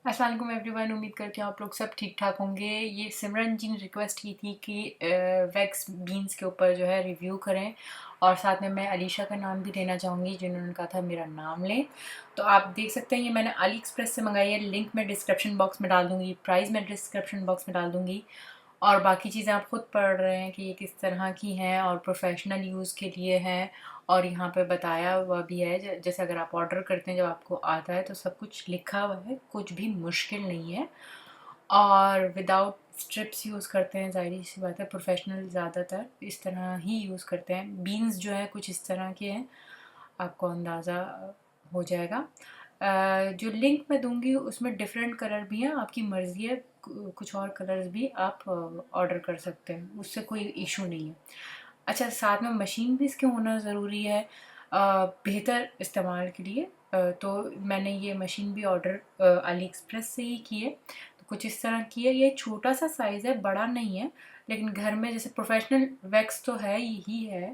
अस्सलाम वालेकुम एवरीवन। उम्मीद करती हूँ आप लोग सब ठीक ठाक होंगे। ये सिमरन जी ने रिक्वेस्ट की थी कि वैक्स बीन्स के ऊपर जो है रिव्यू करें, और साथ में मैं अलीशा का नाम भी लेना चाहूँगी जिन्होंने कहा था मेरा नाम लें। तो आप देख सकते हैं ये मैंने अली एक्सप्रेस से मंगाई है। लिंक मैं डिस्क्रिप्शन बॉक्स में डाल दूँगी, प्राइस मैं डिस्क्रिप्शन बॉक्स में डाल दूँगी, और बाकी चीज़ें आप खुद पढ़ रहे हैं कि ये किस तरह की हैं और प्रोफेशनल यूज़ के लिए हैं। और यहाँ पे बताया हुआ भी है जैसे अगर आप ऑर्डर करते हैं जब आपको आता है तो सब कुछ लिखा हुआ है, कुछ भी मुश्किल नहीं है। और विदाउट स्ट्रिप्स यूज़ करते हैं, ज़ाहिर सी बात है प्रोफेशनल ज़्यादातर इस तरह ही यूज़ करते हैं। बीन्स जो है कुछ इस तरह के हैं, आपको अंदाज़ा हो जाएगा। जो लिंक मैं दूंगी उसमें डिफरेंट कलर भी हैं, आपकी मर्ज़ी है, कुछ और कलर्स भी आप ऑर्डर कर सकते हैं, उससे कोई इशू नहीं है। अच्छा, साथ में मशीन भी इसके होना ज़रूरी है बेहतर इस्तेमाल के लिए। तो मैंने ये मशीन भी ऑर्डर अली एक्सप्रेस से ही की है। तो कुछ इस तरह की है, ये छोटा सा साइज़ है, बड़ा नहीं है, लेकिन घर में जैसे प्रोफेशनल वैक्स तो है ही है,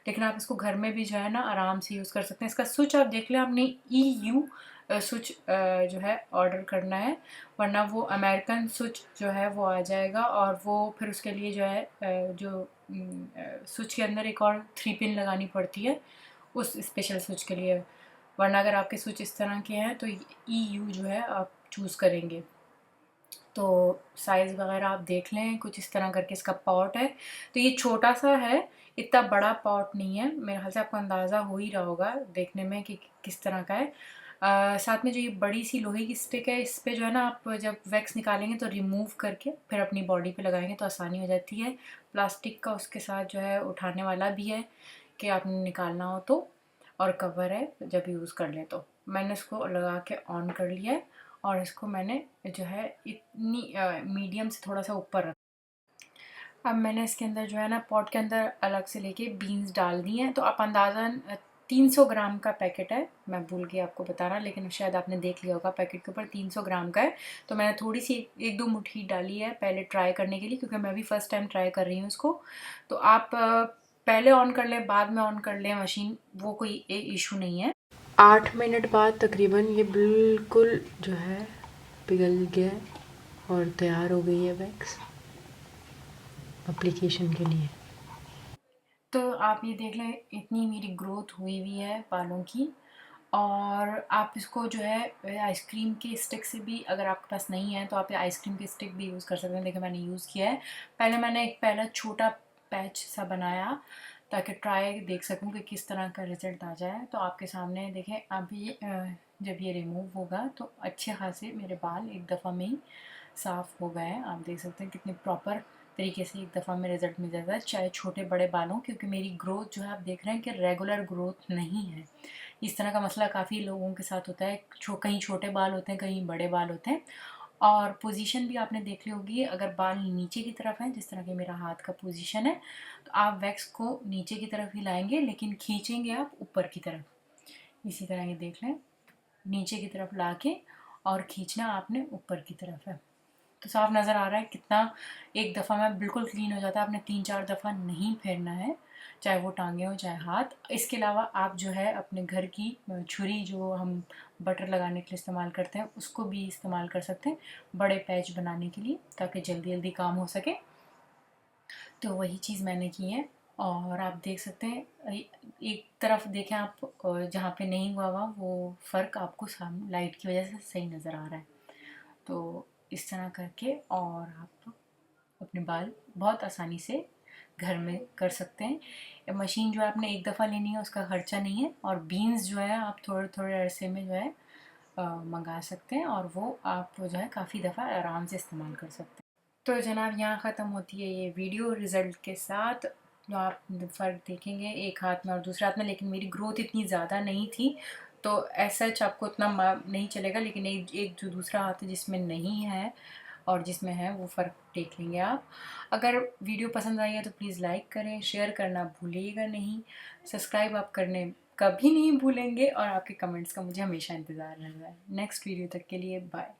लेकिन आप इसको घर में भी जो है ना आराम से यूज़ कर सकते हैं। इसका स्विच आप देख लें, आपने EU स्विच जो है ऑर्डर करना है, वरना वो अमेरिकन स्विच जो है वो आ जाएगा, और वो फिर उसके लिए जो है जो स्विच के अंदर एक और 3 पिन लगानी पड़ती है उस स्पेशल स्विच के लिए। वरना अगर आपके स्विच इस तरह के हैं तो EU जो है आप चूज़ करेंगे। तो साइज़ वगैरह आप देख लें, कुछ इस तरह करके इसका पॉट है। तो ये छोटा सा है, इतना बड़ा पॉट नहीं है। मेरे ख्याल से आपको अंदाज़ा हो ही रहा होगा देखने में कि किस तरह का है। साथ में जो ये बड़ी सी लोहे की स्टिक है, इस पे जो है ना आप जब वैक्स निकालेंगे तो रिमूव करके फिर अपनी बॉडी पे लगाएंगे तो आसानी हो जाती है। प्लास्टिक का उसके साथ जो है उठाने वाला भी है कि आपने निकालना हो तो, और कवर है जब यूज़ कर लें तो। मैंने इसको लगा के ऑन कर लिया है, और इसको मैंने जो है इतनी मीडियम से थोड़ा सा ऊपर रखा। अब मैंने इसके अंदर जो है ना पॉट के अंदर अलग से लेके बीन्स डाल दी हैं। तो आप अंदाज़न 300 ग्राम का पैकेट है, मैं भूल गई आपको बताना, लेकिन शायद आपने देख लिया होगा पैकेट के ऊपर 300 ग्राम का है। तो मैंने थोड़ी सी 1-2 मुट्ठी डाली है पहले ट्राई करने के लिए, क्योंकि मैं भी फ़र्स्ट टाइम ट्राई कर रही हूँ इसको। तो आप पहले ऑन कर लें बाद में ऑन कर लें मशीन, वो कोई इशू नहीं है। 8 मिनट बाद तकरीबन ये बिल्कुल जो है पिघल गया है और तैयार हो गई है वैक्स एप्लीकेशन के लिए। तो आप ये देख लें, इतनी मेरी ग्रोथ हुई हुई है बालों की। और आप इसको जो है आइसक्रीम के स्टिक से भी, अगर आपके पास नहीं है तो आप आइसक्रीम के स्टिक भी यूज़ कर सकते हैं। देखिए मैंने यूज़ किया है। पहले मैंने एक पहला छोटा पैच सा बनाया ताकि ट्राई देख सकूं कि किस तरह का रिज़ल्ट आ जाए। तो आपके सामने देखें अभी जब ये रिमूव होगा तो अच्छे खासे मेरे बाल एक दफ़ा में ही साफ़ हो गए हैं। आप देख सकते हैं कितने प्रॉपर तरीके से एक दफ़ा में रिज़ल्ट मिल जाता है, चाहे छोटे बड़े बालों, क्योंकि मेरी ग्रोथ जो है आप देख रहे हैं कि रेगुलर ग्रोथ नहीं है। इस तरह का मसला काफ़ी लोगों के साथ होता है, कहीं छोटे बाल होते हैं कहीं बड़े बाल होते हैं। और पोजीशन भी आपने देख ली होगी, अगर बाल नीचे की तरफ हैं जिस तरह के मेरा हाथ का पोजीशन है, तो आप वैक्स को नीचे की तरफ ही लाएंगे, लेकिन खींचेंगे आप ऊपर की तरफ। इसी तरह ये देख लें, नीचे की तरफ ला के और खींचना आपने ऊपर की तरफ है। तो साफ नज़र आ रहा है कितना एक दफ़ा में बिल्कुल क्लीन हो जाता है। आपने 3-4 दफ़ा नहीं फेरना है, चाहे वो टांगे हो चाहे हाथ। इसके अलावा आप जो है अपने घर की छुरी जो हम बटर लगाने के लिए इस्तेमाल करते हैं उसको भी इस्तेमाल कर सकते हैं बड़े पैच बनाने के लिए, ताकि जल्दी जल्दी काम हो सके। तो वही चीज़ मैंने की है। और आप देख सकते हैं एक तरफ देखें आप, जहाँ पे नहीं हुआ हुआ वो फ़र्क आपको सामने लाइट की वजह से सही नज़र आ रहा है। तो इस तरह करके और आप अपने बाल बहुत आसानी से घर में कर सकते हैं। मशीन जो है आपने एक दफ़ा लेनी है, उसका ख़र्चा नहीं है। और बीन्स जो है आप थोड़े थोड़े अरसे में जो है मंगा सकते हैं, और वो आप जो है काफ़ी दफ़ा आराम से इस्तेमाल कर सकते हैं। तो जनाब यहाँ ख़त्म होती है ये वीडियो रिज़ल्ट के साथ। जो आप फ़र्क देखेंगे एक हाथ में और दूसरे हाथ में, लेकिन मेरी ग्रोथ इतनी ज़्यादा नहीं थी तो ऐसा आपको उतना नहीं चलेगा, लेकिन एक जो दूसरा हाथ है जिसमें नहीं है और जिसमें है वो फ़र्क देख लेंगे आप। अगर वीडियो पसंद आई है तो प्लीज़ लाइक करें, शेयर करना भूलिएगा नहीं, सब्सक्राइब आप करने कभी नहीं भूलेंगे, और आपके कमेंट्स का मुझे हमेशा इंतज़ार रहता है। नेक्स्ट वीडियो तक के लिए बाय।